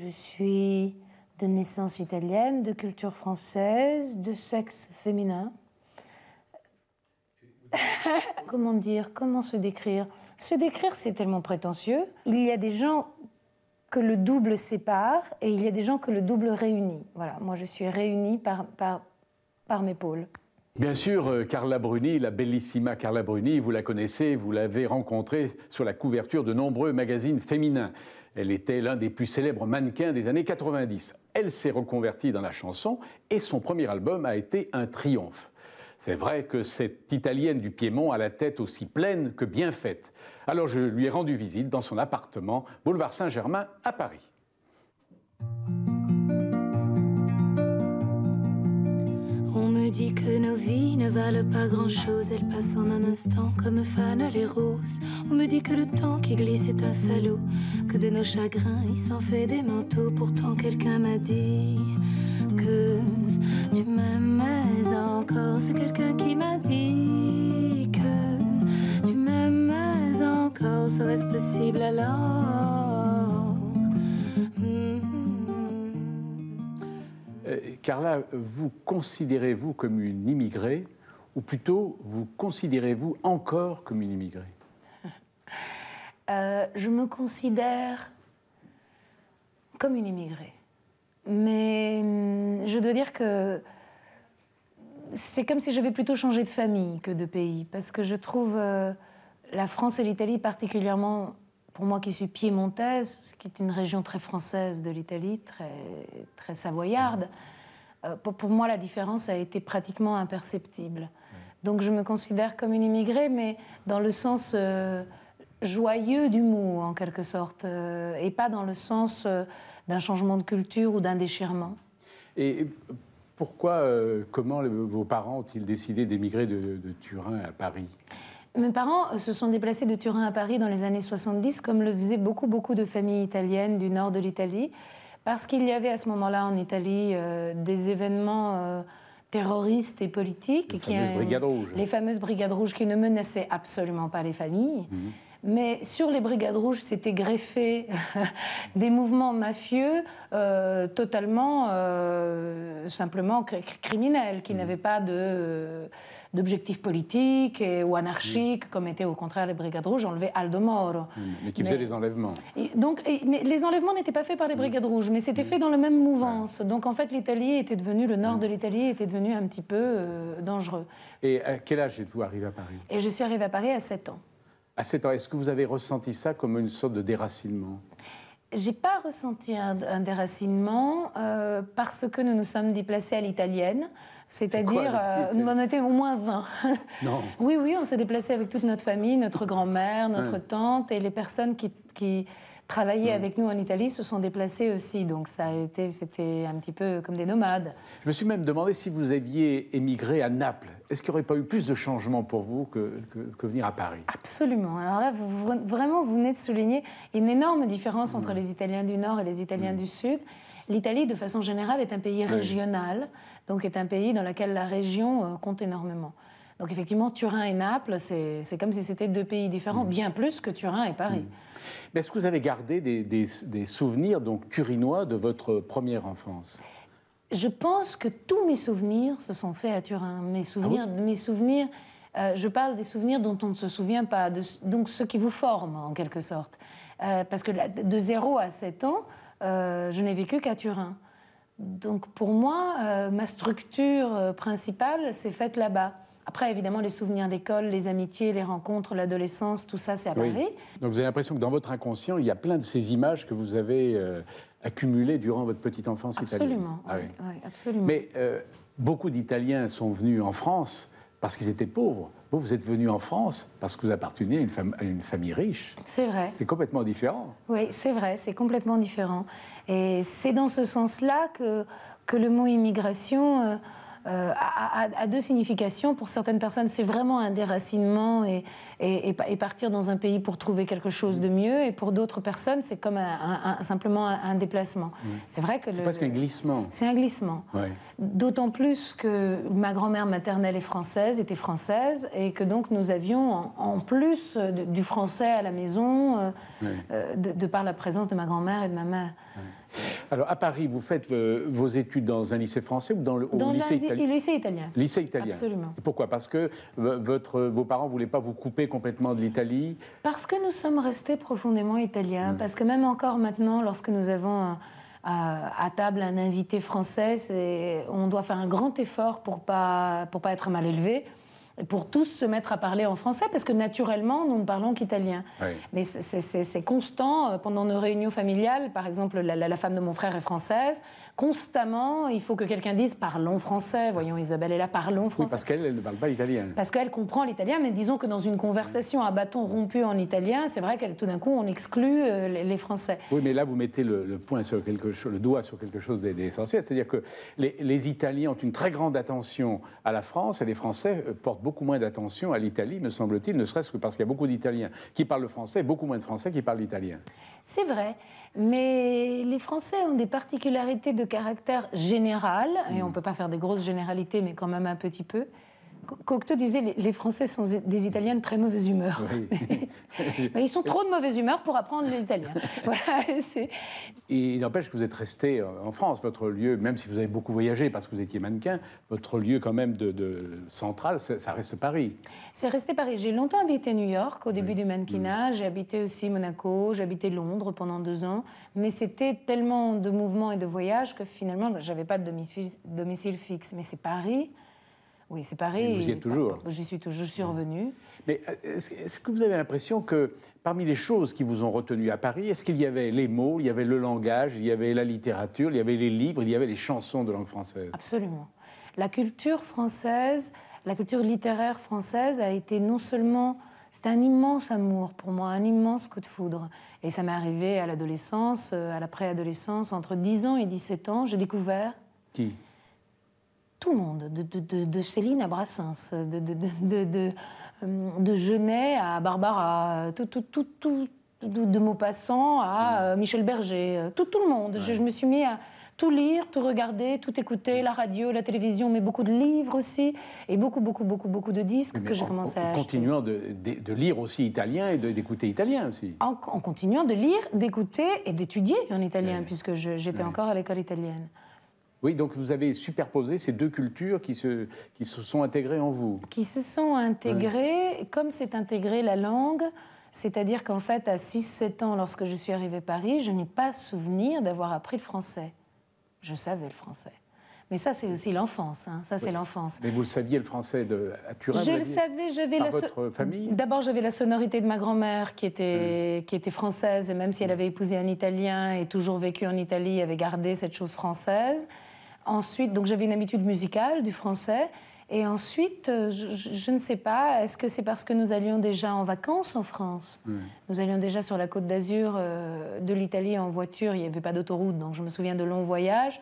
Je suis de naissance italienne, de culture française, de sexe féminin. Comment dire? Comment se décrire? Se décrire, c'est tellement prétentieux. Il y a des gens que le double sépare et il y a des gens que le double réunit. Voilà, moi je suis réunie par mes pôles. Bien sûr, Carla Bruni, la bellissima Carla Bruni, vous la connaissez, vous l'avez rencontrée sur la couverture de nombreux magazines féminins. Elle était l'un des plus célèbres mannequins des années 90. Elle s'est reconvertie dans la chanson et son premier album a été un triomphe. C'est vrai que cette Italienne du Piémont a la tête aussi pleine que bien faite. Alors je lui ai rendu visite dans son appartement, boulevard Saint-Germain, à Paris. On me dit que nos vies ne valent pas grand-chose, elles passent en un instant comme fanent les roses. On me dit que le temps qui glisse est un salaud, que de nos chagrins il s'en fait des manteaux. Pourtant quelqu'un m'a dit que tu m'aimais encore. C'est quelqu'un qui m'a dit que tu m'aimais encore. Serait-ce possible alors? Carla, vous considérez-vous comme une immigrée ou plutôt vous considérez-vous encore comme une immigrée? Je me considère comme une immigrée. Mais je dois dire que c'est comme si j'avais plutôt changé de famille que de pays. Parce que je trouve la France et l'Italie particulièrement, pour moi qui suis piémontaise, qui est une région très française de l'Italie, très savoyarde, pour moi la différence a été pratiquement imperceptible. Donc je me considère comme une immigrée, mais dans le sens joyeux du mot, en quelque sorte, et pas dans le sens d'un changement de culture ou d'un déchirement. Et pourquoi, comment vos parents ont-ils décidé d'émigrer de Turin à Paris? Mes parents se sont déplacés de Turin à Paris dans les années 70, comme le faisaient beaucoup de familles italiennes du nord de l'Italie, parce qu'il y avait à ce moment-là en Italie des événements terroristes et politiques. Les fameuses brigades rouges qui ne menaçaient absolument pas les familles. Mais sur les brigades rouges, s'étaient greffés des mouvements mafieux totalement, simplement criminels, qui n'avaient pas d'objectifs politiques ou anarchiques, comme étaient au contraire les brigades rouges enlevées Aldo Moro. Mais qui faisaient des enlèvements. Mais les enlèvements n'étaient pas faits par les brigades rouges, mais c'était fait dans la même mouvance. Donc en fait, l'Italie était devenue, le nord de l'Italie était devenu un petit peu dangereux. Et à quel âge êtes-vous arrivé à Paris? Et je suis arrivée à Paris à 7 ans. À 7 ans, est-ce que vous avez ressenti ça comme une sorte de déracinement? J'ai pas ressenti un déracinement parce que nous nous sommes déplacés à l'italienne, c'est-à-dire on était au moins 20. Non. Oui, on s'est déplacés avec toute notre famille, notre grand-mère, notre tante, et les personnes qui travaillaient avec nous en Italie se sont déplacés aussi, donc c'était un petit peu comme des nomades. Je me suis même demandé si vous aviez émigré à Naples. Est-ce qu'il n'y aurait pas eu plus de changements pour vous que venir à Paris? Absolument. Alors là, vraiment, vous venez de souligner une énorme différence entre les Italiens du Nord et les Italiens du Sud. L'Italie, de façon générale, est un pays régional, donc est un pays dans lequel la région compte énormément. Donc effectivement, Turin et Naples, c'est comme si c'était deux pays différents, bien plus que Turin et Paris. Mais est-ce que vous avez gardé des souvenirs donc turinois de votre première enfance? Je pense que tous mes souvenirs se sont faits à Turin. Mes souvenirs, je parle des souvenirs dont on ne se souvient pas, donc ceux qui vous forment en quelque sorte. Parce que de 0 à 7 ans, je n'ai vécu qu'à Turin. Donc pour moi, ma structure principale s'est faite là-bas. Après, évidemment, les souvenirs d'école, les amitiés, les rencontres, l'adolescence, tout ça, c'est à Paris. Donc vous avez l'impression que dans votre inconscient, il y a plein de ces images que vous avez accumulées durant votre petite enfance italienne. Absolument, absolument. Mais beaucoup d'Italiens sont venus en France parce qu'ils étaient pauvres. Vous êtes venu en France parce que vous appartenez à une famille riche. C'est vrai. C'est complètement différent. Oui, c'est vrai, c'est complètement différent. Et c'est dans ce sens-là que le mot immigration a deux significations. Pour certaines personnes, c'est vraiment un déracinement et partir dans un pays pour trouver quelque chose de mieux. Et pour d'autres personnes, c'est comme simplement un déplacement. C'est vrai que c'est presque un glissement. C'est un glissement. Ouais. D'autant plus que ma grand-mère maternelle était française, et que donc nous avions, en plus du français à la maison, de par la présence de ma grand-mère et de ma mère. Ouais. Alors, à Paris, vous faites vos études dans un lycée français ou au lycée italien? Lycée italien. Lycée italien. Absolument. Et pourquoi? Parce que vos parents ne voulaient pas vous couper complètement de l'Italie? Parce que nous sommes restés profondément italiens. Parce que même encore maintenant, lorsque nous avons à table un invité français, on doit faire un grand effort pour pas être mal élevé. Pour tous se mettre à parler en français, parce que naturellement, nous ne parlons qu'italien. Oui. Mais c'est constant. Pendant nos réunions familiales, par exemple, la femme de mon frère est française. Constamment, il faut que quelqu'un dise « parlons français ». Voyons, Isabelle est là, parlons français. Oui, parce qu'elle ne parle pas l'italien. Parce qu'elle comprend l'italien, mais disons que dans une conversation à bâton rompu en italien, c'est vrai que tout d'un coup, on exclut les Français. Oui, mais là, vous mettez le point sur quelque chose, le doigt sur quelque chose d'essentiel. C'est-à-dire que les Italiens ont une très grande attention à la France et les Français portent beaucoup moins d'attention à l'Italie, me semble-t-il, ne serait-ce que parce qu'il y a beaucoup d'Italiens qui parlent le français et beaucoup moins de Français qui parlent l'italien. C'est vrai, mais les Français ont des particularités de caractère général, et on ne peut pas faire des grosses généralités, mais quand même un petit peu. Cocteau disait les Français sont des Italiens de très mauvaise humeur. Oui. Mais ils sont trop de mauvaise humeur pour apprendre l'italien. Voilà, et il n'empêche que vous êtes resté en France. Votre lieu, même si vous avez beaucoup voyagé parce que vous étiez mannequin, votre lieu quand même central, ça reste Paris. C'est resté Paris. J'ai longtemps habité New York au début du mannequinat. J'ai habité aussi Monaco, j'ai habité Londres pendant 2 ans. Mais c'était tellement de mouvements et de voyages que finalement, je n'avais pas de domicile fixe. Mais c'est Paris. Oui, c'est Paris. Et vous y êtes toujours? J'y suis toujours, je suis revenue. Mais est-ce que vous avez l'impression que parmi les choses qui vous ont retenu à Paris, est-ce qu'il y avait les mots, il y avait le langage, il y avait la littérature, il y avait les livres, il y avait les chansons de langue française? Absolument. La culture française, la culture littéraire française a été non seulement... C'était un immense amour pour moi, un immense coup de foudre. Et ça m'est arrivé à l'adolescence, à la préadolescence, entre 10 ans et 17 ans, j'ai découvert... Qui? Tout le monde, de Céline à Brassens, de Genet à Barbara, de Maupassant à Michel Berger, tout le monde. Ouais. Je me suis mis à tout lire, tout regarder, tout écouter, la radio, la télévision, mais beaucoup de livres aussi, et beaucoup de disques que j'ai commencé à acheter. En continuant de lire aussi italien et d'écouter italien aussi. En continuant de lire, d'écouter et d'étudier en italien, puisque j'étais encore à l'école italienne. Oui, donc vous avez superposé ces deux cultures qui se sont intégrées en vous. Qui se sont intégrées, comme s'est intégrée la langue, c'est-à-dire qu'en fait, à 6-7 ans, lorsque je suis arrivée à Paris, je n'ai pas souvenir d'avoir appris le français. Je savais le français. Mais ça, c'est aussi l'enfance. Hein. Ça, c'est l'enfance. Mais vous le saviez, le français à Turin? Je le savais. J'avais votre famille? D'abord, j'avais la sonorité de ma grand-mère qui était française, et même si elle avait épousé un Italien et toujours vécu en Italie, elle avait gardé cette chose française. Ensuite, donc j'avais une habitude musicale du français. Et ensuite, je ne sais pas, est-ce que c'est parce que nous allions déjà en vacances en France? Nous allions déjà sur la Côte d'Azur de l'Italie en voiture. Il n'y avait pas d'autoroute, donc je me souviens de longs voyages.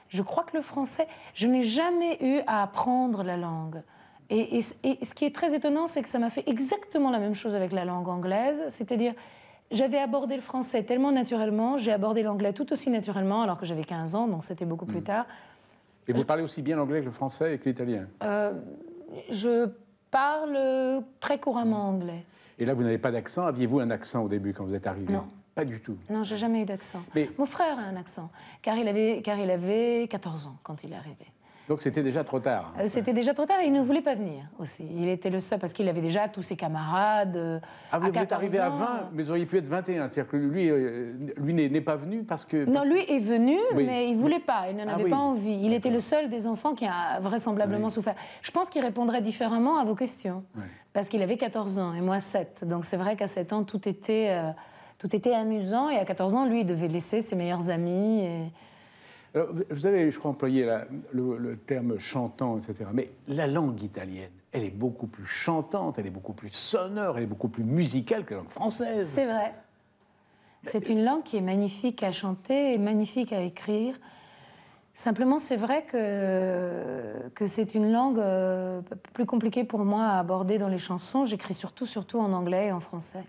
Je crois que le français, je n'ai jamais eu à apprendre la langue. Et ce qui est très étonnant, c'est que ça m'a fait exactement la même chose avec la langue anglaise. C'est-à-dire, j'avais abordé le français tellement naturellement, j'ai abordé l'anglais tout aussi naturellement, alors que j'avais 15 ans, donc c'était beaucoup plus tard. Et vous parlez aussi bien l'anglais que le français et que l'italien? Je parle très couramment anglais. Et là, vous n'avez pas d'accent? Aviez-vous un accent au début quand vous êtes arrivé? Non. Pas du tout? Non, j'ai jamais eu d'accent. Mais... Mon frère a un accent, car il avait 14 ans quand il est arrivé. Donc c'était déjà trop tard. C'était déjà trop tard et il ne voulait pas venir aussi. Il était le seul parce qu'il avait déjà tous ses camarades. Vous êtes arrivé à 20, mais vous auriez pu être 21. C'est-à-dire que lui n'est pas venu parce que... Non, lui est venu, mais il ne voulait pas. Il n'en avait pas envie. Il était le seul des enfants qui a vraisemblablement souffert. Je pense qu'il répondrait différemment à vos questions. Parce qu'il avait 14 ans et moi 7. Donc c'est vrai qu'à 7 ans, tout était amusant. Et à 14 ans, lui, il devait laisser ses meilleurs amis. Alors, vous avez, je crois, employé le terme chantant, etc. Mais la langue italienne, elle est beaucoup plus chantante, elle est beaucoup plus sonore, elle est beaucoup plus musicale que la langue française. C'est vrai. C'est une langue qui est magnifique à chanter et magnifique à écrire. Simplement, c'est vrai que c'est une langue plus compliquée pour moi à aborder dans les chansons. J'écris surtout en anglais et en français.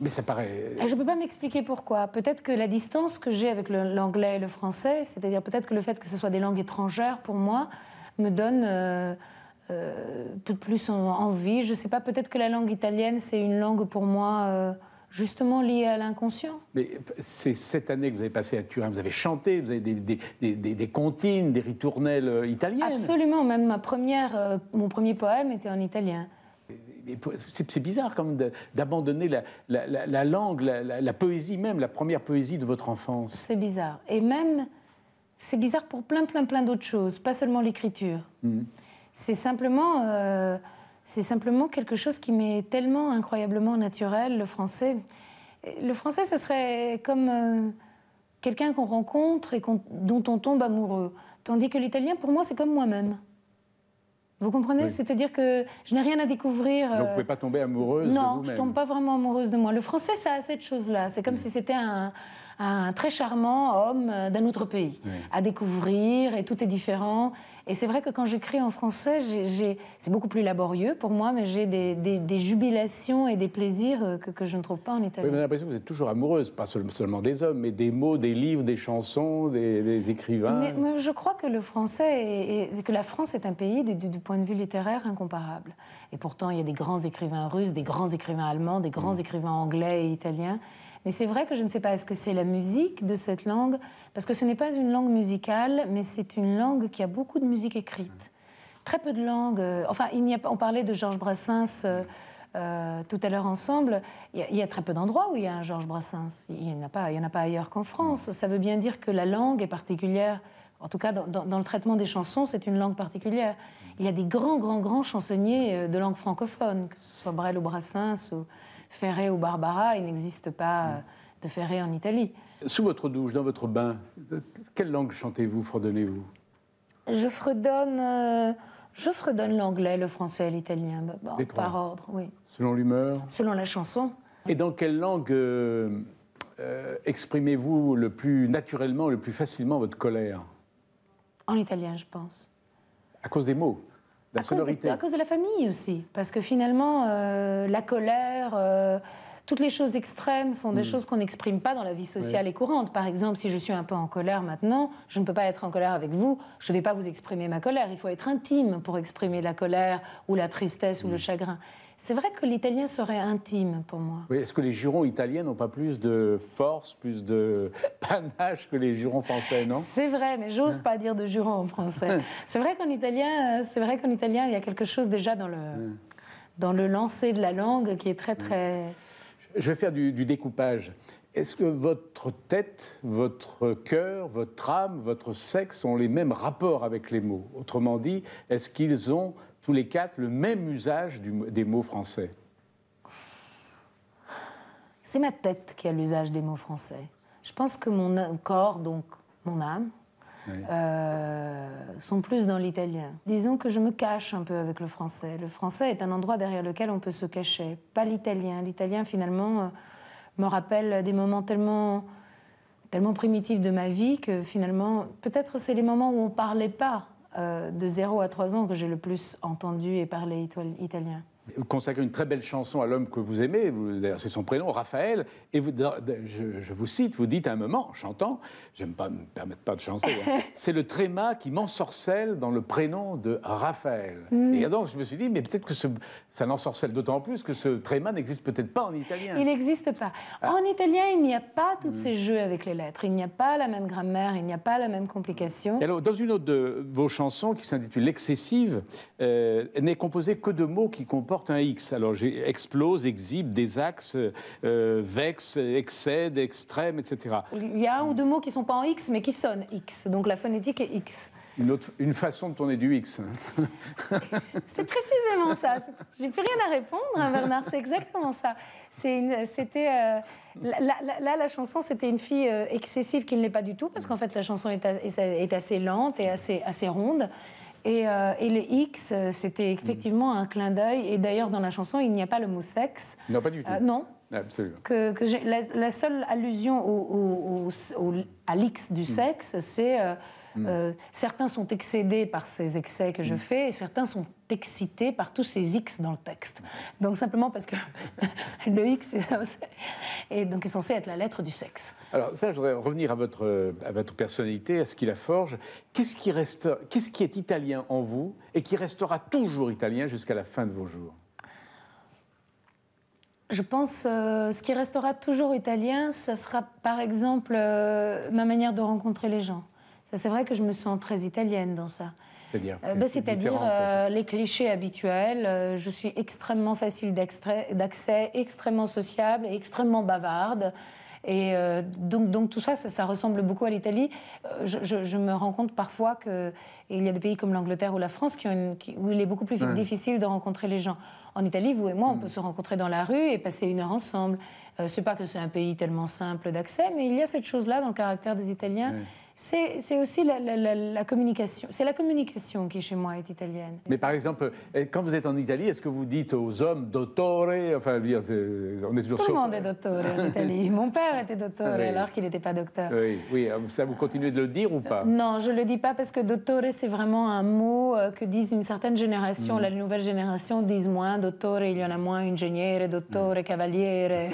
Mais ça paraît... Je ne peux pas m'expliquer pourquoi. Peut-être que la distance que j'ai avec l'anglais et le français, c'est-à-dire peut-être que le fait que ce soit des langues étrangères pour moi, me donne plus envie. Je ne sais pas, peut-être que la langue italienne, c'est une langue pour moi justement lié à l'inconscient. Mais c'est cette année que vous avez passé à Turin, vous avez chanté, vous avez des comptines, des ritournelles italiennes. Absolument, même mon premier poème était en italien. C'est bizarre quand même d'abandonner la langue, la poésie même, la première poésie de votre enfance. C'est bizarre. Et même, c'est bizarre pour plein d'autres choses, pas seulement l'écriture. C'est simplement quelque chose qui m'est tellement incroyablement naturel, le français. Le français, ce serait comme quelqu'un qu'on rencontre et dont on tombe amoureux. Tandis que l'italien, pour moi, c'est comme moi-même. Vous comprenez? Oui. C'est-à-dire que je n'ai rien à découvrir. Donc vous ne pouvez pas tomber amoureuse de vous-même? Non, je ne tombe pas vraiment amoureuse de moi. Le français, ça a cette chose-là. C'est comme si c'était un très charmant homme d'un autre pays à découvrir, et tout est différent. Et c'est vrai que quand j'écris en français, c'est beaucoup plus laborieux pour moi, mais j'ai des jubilations et des plaisirs que je ne trouve pas en italien. Oui, mais j'ai l'impression que vous êtes toujours amoureuse, pas seulement des hommes, mais des mots, des livres, des chansons, des écrivains. Mais je crois que le français, que la France est un pays, du point de vue littéraire, incomparable. Et pourtant, il y a des grands écrivains russes, des grands écrivains allemands, des grands écrivains anglais et italiens. Mais c'est vrai que je ne sais pas, est-ce que c'est la musique de cette langue? Parce que ce n'est pas une langue musicale, mais c'est une langue qui a beaucoup de musique écrite. Très peu de langues. Enfin, on parlait de Georges Brassens tout à l'heure ensemble. Il y a très peu d'endroits où il y a un Georges Brassens. Il n'y en a pas ailleurs qu'en France. Ça veut bien dire que la langue est particulière. En tout cas, dans le traitement des chansons, c'est une langue particulière. Il y a des grands chansonniers de langue francophone, que ce soit Brel ou Brassens ou Ferré ou Barbara. Il n'existe pas de Ferré en Italie. Sous votre douche, dans votre bain, quelle langue chantez-vous, fredonnez-vous? Je fredonne l'anglais, le français et l'italien, par ordre, oui. Selon l'humeur? Selon la chanson. Et dans quelle langue exprimez-vous le plus naturellement, le plus facilement votre colère? En italien, je pense. À cause des mots, de la sonorité? À cause de la famille aussi, parce que finalement, la colère... toutes les choses extrêmes sont des choses qu'on n'exprime pas dans la vie sociale et courante. Par exemple, si je suis un peu en colère maintenant, je ne peux pas être en colère avec vous, je ne vais pas vous exprimer ma colère. Il faut être intime pour exprimer la colère ou la tristesse ou le chagrin. C'est vrai que l'italien serait intime pour moi. Oui, est-ce que les jurons italiens n'ont pas plus de force, plus de panache que les jurons français, non? C'est vrai, mais j'ose pas dire de jurons en français. C'est vrai qu'en italien, il y a quelque chose déjà dans le lancer de la langue qui est très... Je vais faire du découpage. Est-ce que votre tête, votre cœur, votre âme, votre sexe ont les mêmes rapports avec les mots? Autrement dit, est-ce qu'ils ont tous les quatre le même usage des mots français? C'est ma tête qui a l'usage des mots français. Je pense que mon corps, donc mon âme, sont plus dans l'italien. Disons que je me cache un peu avec le français. Le français est un endroit derrière lequel on peut se cacher, pas l'italien. L'italien, finalement, me rappelle des moments tellement primitifs de ma vie que, finalement, peut-être c'est les moments où on ne parlait pas de 0 à 3 ans que j'ai le plus entendu et parlé italien. Vous consacrez une très belle chanson à l'homme que vous aimez, d'ailleurs c'est son prénom, Raphaël, et je vous cite, vous dites à un moment, en chantant, j'aime pas me permettre pas de chanter, c'est le tréma qui m'ensorcelle dans le prénom de Raphaël. Et donc je me suis dit, mais peut-être que ça n'ensorcelle d'autant plus que ce tréma n'existe peut-être pas en italien. Il n'existe pas. En italien, il n'y a pas tous ces jeux avec les lettres, il n'y a pas la même grammaire, il n'y a pas la même complication. Et alors, dans une autre de vos chansons, qui s'intitule L'excessive, n'est composée que de mots qui comportent un X. Alors j'ai explose, exhibe, désaxe, vexe, excède, extrême, etc. Il y a un ou deux mots qui ne sont pas en X, mais qui sonnent X. Donc la phonétique est X. Une façon de tourner du X. C'est précisément ça. J'ai plus rien à répondre, hein, Bernard. C'est exactement ça. La chanson, c'était une fille excessive qui ne l'est pas du tout, parce qu'en fait, la chanson est assez lente et assez ronde. Et le X, c'était effectivement un clin d'œil. Et d'ailleurs, dans la chanson, il n'y a pas le mot sexe. Non, pas du tout. Non. Absolument. La seule allusion à l'X du sexe, c'est... certains sont excédés par ces excès que je fais et certains sont excités par tous ces X dans le texte. Donc simplement parce que le X est donc censé être la lettre du sexe. Alors ça, je voudrais revenir à votre personnalité, à ce qui la forge. Qu'est-ce qui est italien en vous et qui restera toujours italien jusqu'à la fin de vos jours? Je pense ce qui restera toujours italien, ce sera par exemple ma manière de rencontrer les gens. Ça, c'est vrai que je me sens très italienne dans ça. C'est-à-dire les clichés habituels. Je suis extrêmement facile d'accès, extrêmement sociable et extrêmement bavarde. Et donc tout ça, ça ressemble beaucoup à l'Italie. Je me rends compte parfois qu'il y a des pays comme l'Angleterre ou la France où il est beaucoup plus difficile de rencontrer les gens. En Italie, vous et moi, on peut se rencontrer dans la rue et passer une heure ensemble. C'est pas que c'est un pays tellement simple d'accès, mais il y a cette chose-là dans le caractère des Italiens. C'est aussi la communication. C'est la communication qui, chez moi, est italienne. Mais par exemple, quand vous êtes en Italie, est-ce que vous dites aux hommes dottore? Enfin, on est toujours Tout le monde est dottore en Italie. Mon père était dottore alors qu'il n'était pas docteur. Oui, ça vous continuez de le dire ou pas? Non, je ne le dis pas parce que dottore, c'est vraiment un mot que disent une certaine génération. La nouvelle génération disent moins dottore, il y en a moins, ingegnere, dottore, cavaliere.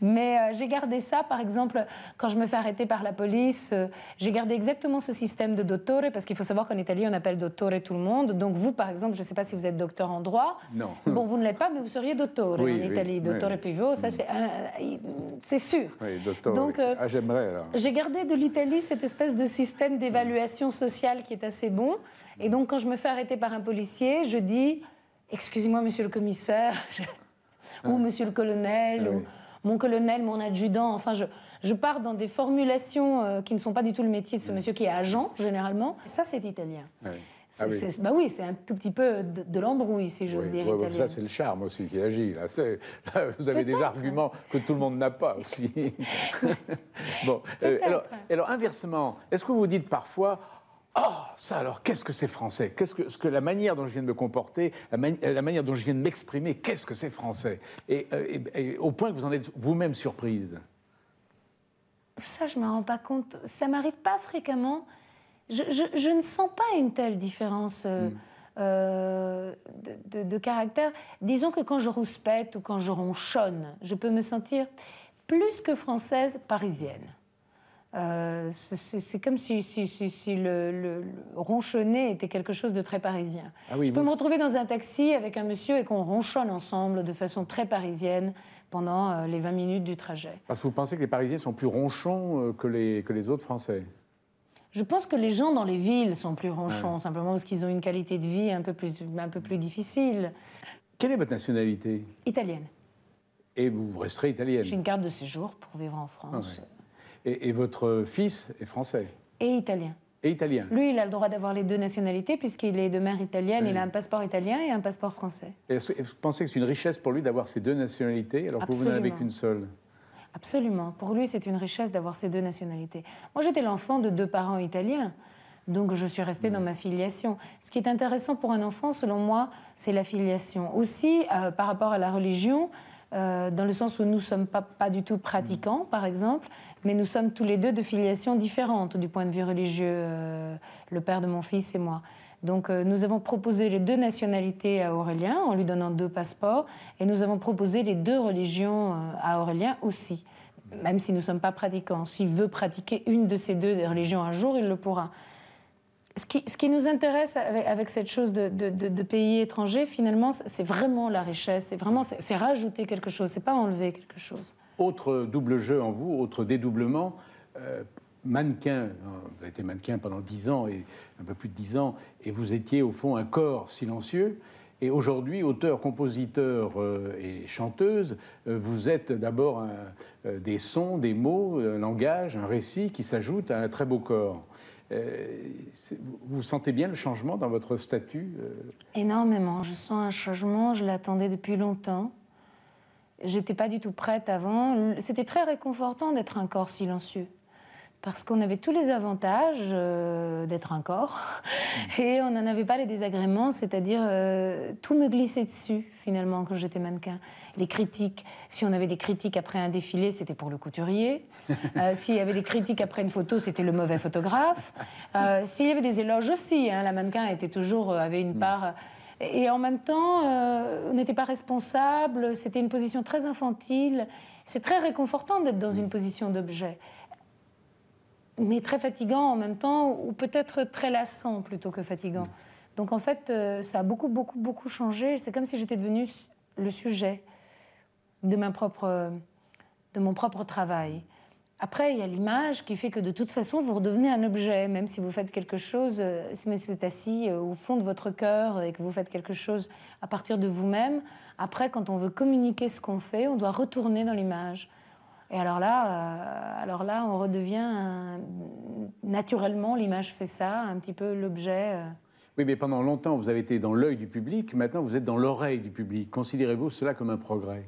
Mais j'ai gardé ça, par exemple, quand je me fais arrêter par la police, j'ai gardé exactement ce système de dottore, parce qu'il faut savoir qu'en Italie, on appelle dottore tout le monde. Donc vous, par exemple, je ne sais pas si vous êtes docteur en droit. Non. Bon, vous ne l'êtes pas, mais vous seriez dottore en Italie. Dottore Pivot, ça c'est sûr. Oui, dottore. Donc, j'aimerais, alors. J'ai gardé de l'Italie cette espèce de système d'évaluation sociale qui est assez bon. Et donc, quand je me fais arrêter par un policier, je dis « Excusez-moi, monsieur le commissaire » ou « Monsieur le colonel » ou « Mon colonel, mon adjudant ». Enfin, je pars dans des formulations qui ne sont pas du tout le métier de ce monsieur qui est agent, généralement. Ça, c'est italien. Oui, c'est un tout petit peu de l'embrouille, si j'ose dire. Ça, c'est le charme aussi qui agit. Là, vous avez des arguments que tout le monde n'a pas aussi. Bon, alors, inversement, est-ce que vous dites parfois « Oh, ça alors, qu'est-ce que c'est français? Qu'est-ce que la manière dont je viens de me comporter, la manière dont je viens de m'exprimer, qu'est-ce que c'est français ?» et au point que vous en êtes vous-même surprise. Ça, je ne me rends pas compte. Ça ne m'arrive pas fréquemment. Je ne sens pas une telle différence de caractère. Disons que quand je rouspète ou quand je ronchonne, je peux me sentir plus que française, parisienne. C'est comme si le ronchonner était quelque chose de très parisien. Je peux me retrouver dans un taxi avec un monsieur et qu'on ronchonne ensemble de façon très parisienne pendant les 20 minutes du trajet. Parce que vous pensez que les Parisiens sont plus ronchons que les autres Français? Je pense que les gens dans les villes sont plus ronchons, simplement parce qu'ils ont une qualité de vie un peu plus difficile. Quelle est votre nationalité? Italienne. Et vous resterez italienne? J'ai une carte de séjour pour vivre en France. Et votre fils est français? Et italien. Et italien? Lui, il a le droit d'avoir les deux nationalités, puisqu'il est de mère italienne, il a un passeport italien et un passeport français. Et vous pensez que c'est une richesse pour lui d'avoir ces deux nationalités, alors que vous n'en avez qu'une seule? Absolument. Pour lui, c'est une richesse d'avoir ces deux nationalités. Moi, j'étais l'enfant de 2 parents italiens, donc je suis restée dans ma filiation. Ce qui est intéressant pour un enfant, selon moi, c'est la filiation. Aussi, par rapport à la religion, dans le sens où nous ne sommes pas du tout pratiquants, par exemple, mais nous sommes tous les deux de filiations différentes du point de vue religieux, le père de mon fils et moi. Donc nous avons proposé les 2 nationalités à Aurélien en lui donnant 2 passeports, et nous avons proposé les 2 religions à Aurélien aussi, même si nous ne sommes pas pratiquants. S'il veut pratiquer une de ces 2 religions un jour, il le pourra. Ce qui nous intéresse avec cette chose de pays étrangers, finalement, c'est vraiment la richesse, c'est rajouter quelque chose, c'est pas enlever quelque chose. Autre double jeu en vous, autre dédoublement, mannequin, vous avez été mannequin pendant 10 ans, et un peu plus de 10 ans, et vous étiez au fond un corps silencieux. Et aujourd'hui, auteur, compositeur et chanteuse, vous êtes d'abord des sons, des mots, un langage, un récit qui s'ajoute à un très beau corps. Vous sentez bien le changement dans votre statut? Énormément. Je sens un changement, je l'attendais depuis longtemps. J'étais pas du tout prête avant. C'était très réconfortant d'être un corps silencieux, parce qu'on avait tous les avantages d'être un corps, et on n'en avait pas les désagréments, c'est-à-dire tout me glissait dessus, finalement, quand j'étais mannequin. Les critiques, si on avait des critiques après un défilé, c'était pour le couturier. S'il y avait des critiques après une photo, c'était le mauvais photographe. S'il y avait des éloges aussi, la mannequin avait une part... Et en même temps, on n'était pas responsable, c'était une position très infantile. C'est très réconfortant d'être dans une position d'objet, mais très fatigant en même temps, ou peut-être très lassant plutôt que fatigant. Donc en fait, ça a beaucoup changé. C'est comme si j'étais devenue le sujet. de mon propre travail. Après, il y a l'image qui fait que de toute façon, vous redevenez un objet, même si vous faites quelque chose, si vous êtes assis au fond de votre cœur et que vous faites quelque chose à partir de vous-même. Après, quand on veut communiquer ce qu'on fait, on doit retourner dans l'image. Et alors là, on redevient naturellement, l'image fait ça, un petit peu l'objet. Oui, mais pendant longtemps, vous avez été dans l'œil du public. Maintenant, vous êtes dans l'oreille du public. Considérez-vous cela comme un progrès?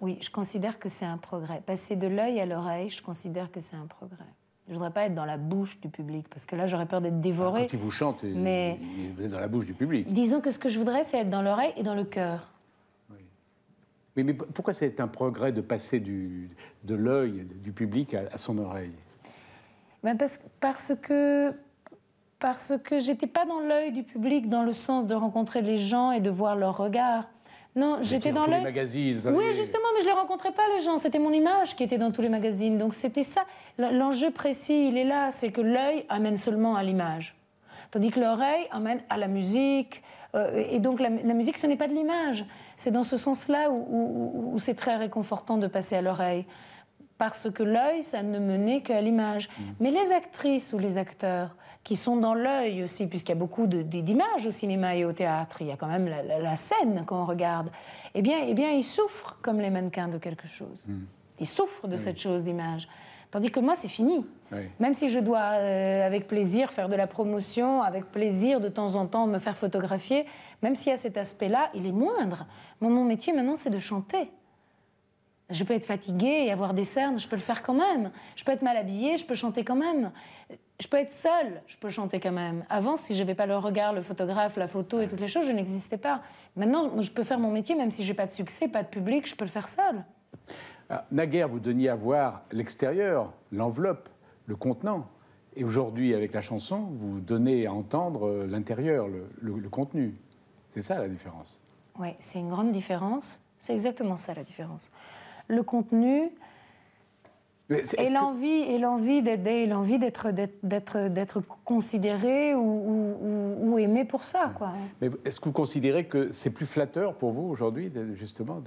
Oui, je considère que c'est un progrès. Passer de l'œil à l'oreille, je considère que c'est un progrès. Je ne voudrais pas être dans la bouche du public, parce que là, j'aurais peur d'être dévorée. Alors, quand il vous chante, mais vous êtes dans la bouche du public. Disons que ce que je voudrais, c'est être dans l'oreille et dans le cœur. Oui. Oui, mais pourquoi c'est un progrès de passer de l'œil du public à son oreille? Ben parce que je n'étais pas dans l'œil du public dans le sens de rencontrer les gens et de voir leur regard. Non, j'étais dans les magazines. Oui, justement, mais je ne les rencontrais pas, les gens. C'était mon image qui était dans tous les magazines. Donc c'était ça. L'enjeu précis, il est là. C'est que l'œil amène seulement à l'image. Tandis que l'oreille amène à la musique. Et donc la musique, ce n'est pas de l'image. C'est dans ce sens-là où c'est très réconfortant de passer à l'oreille. Parce que l'œil, ça ne menait qu'à l'image. Mais les actrices ou les acteurs qui sont dans l'œil aussi, puisqu'il y a beaucoup d'images au cinéma et au théâtre, il y a quand même la scène qu'on regarde, eh bien, ils souffrent comme les mannequins de quelque chose. Ils souffrent de cette chose d'image. Tandis que moi, c'est fini. Oui. Même si je dois, avec plaisir, faire de la promotion, avec plaisir, de temps en temps, me faire photographier, même s'il y a cet aspect-là, il est moindre. Mon métier, maintenant, c'est de chanter. Je peux être fatiguée et avoir des cernes, je peux le faire quand même. Je peux être mal habillée, je peux chanter quand même. Je peux être seule, je peux chanter quand même. Avant, si je n'avais pas le regard, le photographe, la photo et toutes les choses, je n'existais pas. Maintenant, je peux faire mon métier, même si je n'ai pas de succès, pas de public, je peux le faire seule. Naguère, vous donniez à voir l'extérieur, l'enveloppe, le contenant. Et aujourd'hui, avec la chanson, vous donnez à entendre l'intérieur, le contenu. C'est ça la différence. Oui, c'est une grande différence. C'est exactement ça la différence. Le contenu et l'envie d'être considéré ou aimé pour ça, quoi. Mais est-ce que vous considérez que c'est plus flatteur pour vous aujourd'hui, justement,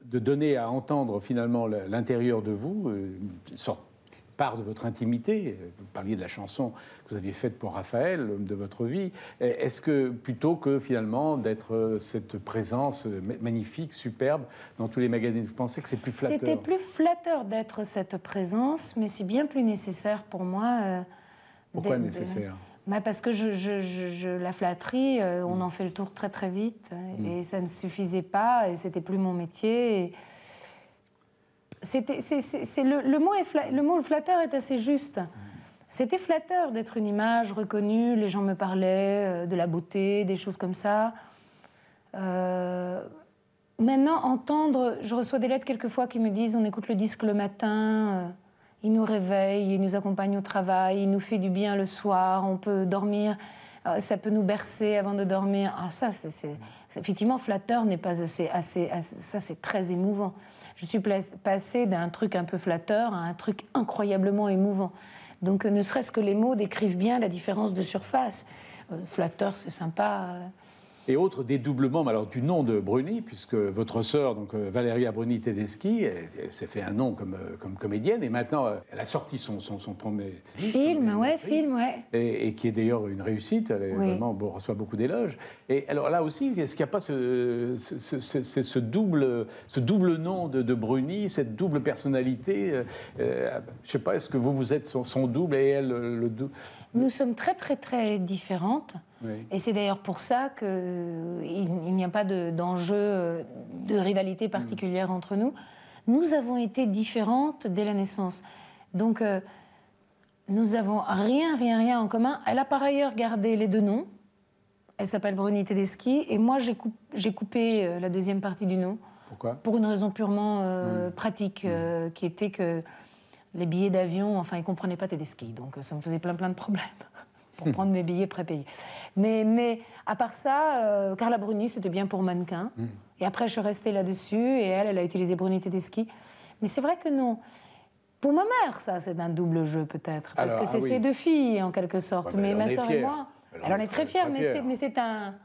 de donner à entendre finalement l'intérieur de vous, une sorte part de votre intimité? Vous parliez de la chanson que vous aviez faite pour Raphaël, l'homme de votre vie. Est-ce que plutôt que finalement d'être cette présence magnifique, superbe dans tous les magazines, vous pensez que c'est plus flatteur? C'était plus flatteur d'être cette présence, mais c'est bien plus nécessaire pour moi. Pourquoi nécessaire? Parce que la flatterie, on en fait le tour très très vite, et ça ne suffisait pas, et c'était plus mon métier. Le mot flatteur est assez juste. C'était flatteur d'être une image reconnue, les gens me parlaient de la beauté, des choses comme ça. Maintenant, entendre, je reçois des lettres quelquefois qui me disent on écoute le disque le matin, il nous réveille, il nous accompagne au travail, il nous fait du bien le soir, on peut dormir, ça peut nous bercer avant de dormir. Ah, ça, effectivement, flatteur n'est pas assez, ça c'est très émouvant. Je suis passée d'un truc un peu flatteur à un truc incroyablement émouvant. Donc, ne serait-ce que les mots décrivent bien la différence de surface. Flatteur, c'est sympa. Et autre dédoublement alors, du nom de Bruni, puisque votre sœur, donc Valeria Bruni-Tedeschi, s'est fait un nom comme comédienne, et maintenant elle a sorti son premier film, et qui est d'ailleurs une réussite. Elle vraiment reçoit beaucoup d'éloges. Et alors là aussi, est-ce qu'il n'y a pas ce double nom de Bruni, cette double personnalité? Je ne sais pas, est-ce que vous êtes son double et elle le double? Nous sommes très, très, très différentes. Oui. Et c'est d'ailleurs pour ça qu'il n'y a pas d'enjeu de rivalité particulière entre nous. Nous avons été différentes dès la naissance. Donc, nous n'avons rien en commun. Elle a par ailleurs gardé les deux noms. Elle s'appelle Bruni Tedeschi. Et moi, j'ai coupé la deuxième partie du nom. Pourquoi? Pour une raison purement pratique, qui était que les billets d'avion, enfin, ils ne comprenaient pas Tedeschi, donc ça me faisait plein de problèmes pour prendre mes billets prépayés. Mais à part ça, Carla Bruni, c'était bien pour mannequin. Et après, je suis restée là-dessus, et elle a utilisé Bruni Tedeschi. Mais c'est vrai que non. Pour ma mère, ça, c'est un double jeu, peut-être, parce que c'est ses deux filles, en quelque sorte. Ouais, mais ma sœur et moi, elle en est très fière, mais c'est un...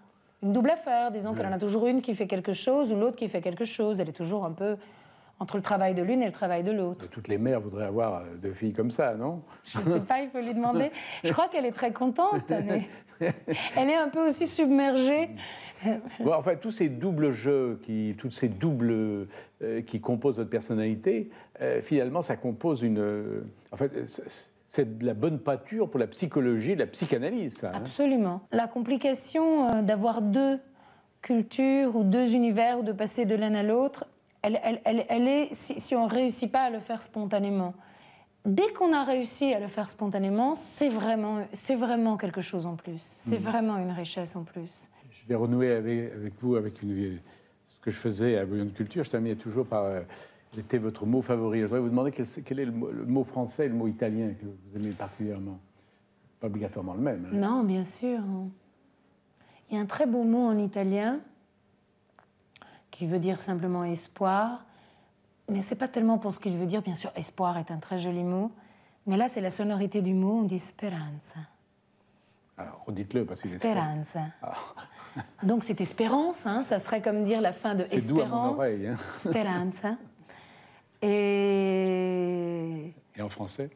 une double affaire. Disons qu'elle en a toujours une qui fait quelque chose ou l'autre qui fait quelque chose. Elle est toujours un peu entre le travail de l'une et le travail de l'autre. Toutes les mères voudraient avoir 2 filles comme ça, non? Je ne sais pas, il faut lui demander. Je crois qu'elle est très contente, mais elle est un peu aussi submergée. Bon, enfin, tous ces doubles jeux, toutes ces doubles qui composent votre personnalité, finalement, ça compose une... en fait, c'est de la bonne pâture pour la psychologie, la psychanalyse, ça. Absolument. La complication d'avoir 2 cultures ou 2 univers ou de passer de l'un à l'autre, elle est, si on ne réussit pas à le faire spontanément. Dès qu'on a réussi à le faire spontanément, c'est vraiment quelque chose en plus. C'est vraiment une richesse en plus. Je vais renouer avec vous, avec ce que je faisais à Bouillon de Culture. Je terminais toujours par... quel était votre mot favori? Je voudrais vous demander quel est le mot français et le mot italien que vous aimez particulièrement. Pas obligatoirement le même. Hein. Non, bien sûr. Il y a un très beau mot en italien qui veut dire simplement espoir, mais c'est pas tellement pour ce qu'il veut dire. Bien sûr, espoir est un très joli mot, mais là, c'est la sonorité du mot, on dit speranza. Alors, redites-le, parce qu'il est... Speranza. Donc, c'est espérance, hein, ça serait comme dire la fin de espérance. C'est doux à mon oreille. Hein. Speranza. Et en français?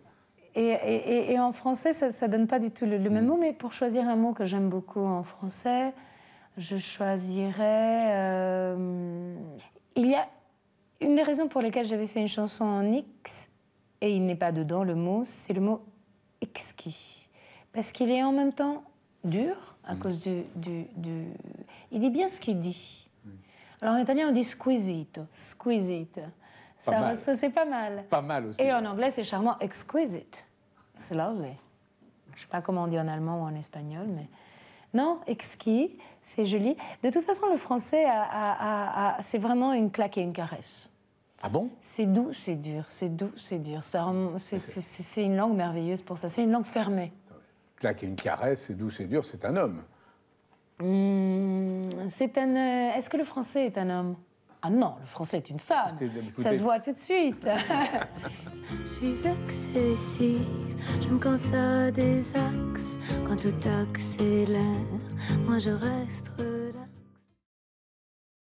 Et en français, ça donne pas du tout le même mot, mais pour choisir un mot que j'aime beaucoup en français, je choisirais... il y a une des raisons pour lesquelles j'avais fait une chanson en X, et il n'est pas dedans le mot, c'est le mot exquis. Parce qu'il est en même temps dur, à cause du... Il dit bien ce qu'il dit. Alors en italien, on dit squisito, squisite. Ça, c'est pas mal. Pas mal aussi. Et en anglais, c'est charmant, exquisite. C'est lovely. Je ne sais pas comment on dit en allemand ou en espagnol, mais... Non, exquis, c'est joli. De toute façon, le français, c'est vraiment une claque et une caresse. Ah bon? C'est doux, c'est dur, c'est doux, c'est dur. C'est une langue merveilleuse pour ça. C'est une langue fermée. Claque et une caresse, c'est doux, c'est dur, c'est un homme. Est-ce que le français est un homme? Ah non, le français est une femme. Ça se voit tout de suite. Je suis excessive, j'aime quand ça désaxe, quand tout accélère, moi je reste...